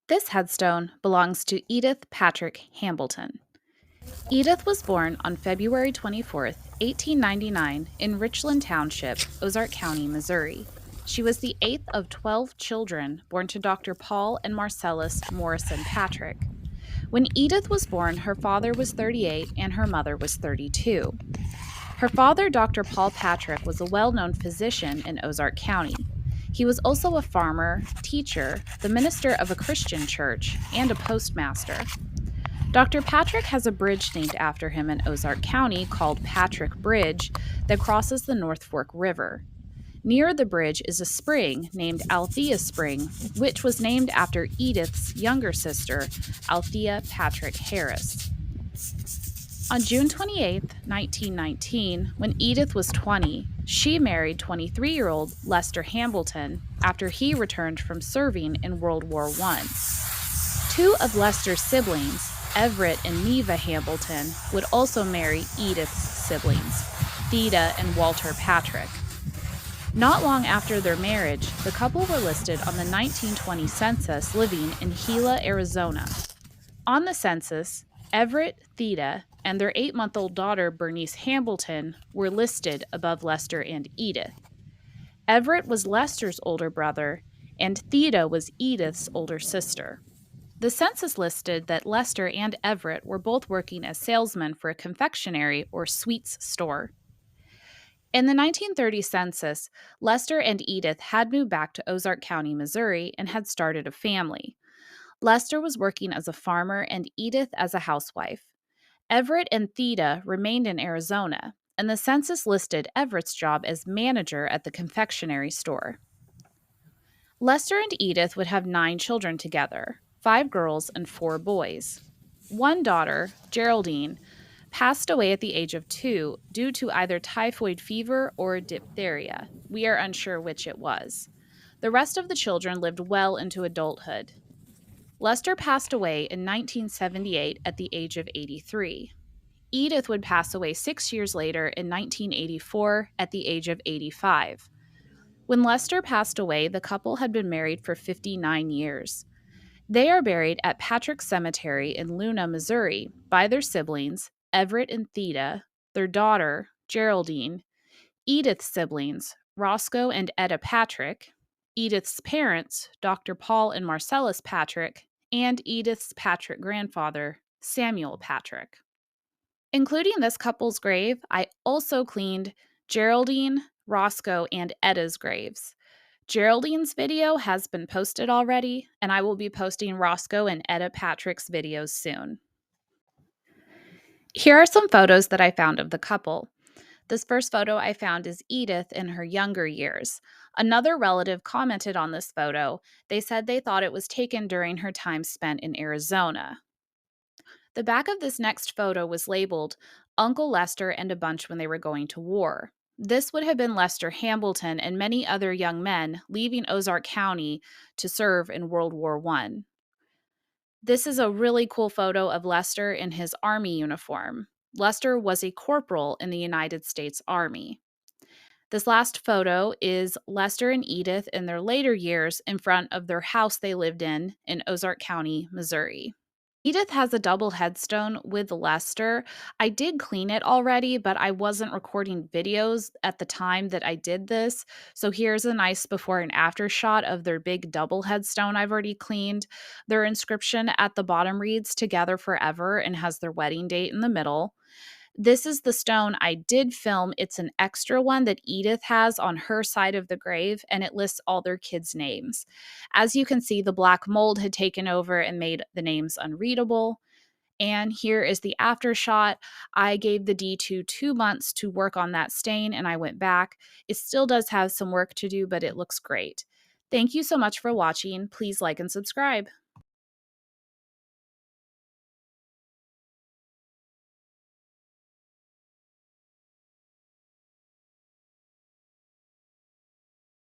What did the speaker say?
This headstone belongs to Edith Patrick Hambelton. Edith was born on February 24th, 1899, in Richland Township, Ozark County, Missouri. She was the eighth of 12 children born to Dr. Paul and Marcellus Morrison Patrick. When Edith was born, her father was 38 and her mother was 32. Her father, Dr. Paul Patrick, was a well known physician in Ozark County. He was also a farmer, teacher, the minister of a Christian church, and a postmaster. Dr. Patrick has a bridge named after him in Ozark County called Patrick Bridge that crosses the North Fork River. Near the bridge is a spring named Althea Spring, which was named after Edith's younger sister, Althea Patrick Harris. On June 28, 1919, when Edith was 20, she married 23-year-old Lester Hambelton after he returned from serving in World War I. Two of Lester's siblings, Everett and Neva Hambelton, would also marry Edith's siblings, Theda and Walter Patrick. Not long after their marriage, the couple were listed on the 1920 census living in Gila, Arizona. On the census, Everett, Theda, and their 8-month-old daughter, Bernice Hambelton, were listed above Lester and Edith. Everett was Lester's older brother, and Theda was Edith's older sister. The census listed that Lester and Everett were both working as salesmen for a confectionery or sweets store. In the 1930 census, Lester and Edith had moved back to Ozark County, Missouri, and had started a family. Lester was working as a farmer and Edith as a housewife. Everett and Theda remained in Arizona, and the census listed Everett's job as manager at the confectionery store. Lester and Edith would have 9 children together, 5 girls and 4 boys. One daughter, Geraldine, passed away at the age of 2 due to either typhoid fever or diphtheria. We are unsure which it was. The rest of the children lived well into adulthood. Lester passed away in 1978 at the age of 83. Edith would pass away 6 years later in 1984 at the age of 85. When Lester passed away, the couple had been married for 59 years. They are buried at Patrick Cemetery in Luna, Missouri, by their siblings, Everett and Theda, their daughter, Geraldine, Edith's siblings, Roscoe and Etta Patrick, Edith's parents, Dr. Paul and Marcellus Patrick, and Edith's Patrick grandfather, Samuel Patrick. Including this couple's grave, I also cleaned Geraldine, Roscoe, and Etta's graves. Geraldine's video has been posted already, and I will be posting Roscoe and Etta Patrick's videos soon. Here are some photos that I found of the couple. This first photo I found is Edith in her younger years. Another relative commented on this photo. They said they thought it was taken during her time spent in Arizona. The back of this next photo was labeled Uncle Lester and a bunch when they were going to war. This would have been Lester Hambelton and many other young men leaving Ozark County to serve in World War I. This is a really cool photo of Lester in his Army uniform. Lester was a corporal in the United States Army. This last photo is Lester and Edith in their later years in front of their house they lived in Ozark County, Missouri. Edith has a double headstone with Lester. I did clean it already, but I wasn't recording videos at the time that I did this. So here's a nice before and after shot of their big double headstone I've already cleaned. Their inscription at the bottom reads "Together Forever" and has their wedding date in the middle. This is the stone I did film. It's an extra one that Edith has on her side of the grave, and it lists all their kids' names. As you can see, the black mold had taken over and made the names unreadable. And here is the after shot. I gave the D2 2 months to work on that stain, and I went back. It still does have some work to do, but it looks great. Thank you so much for watching. Please like and subscribe.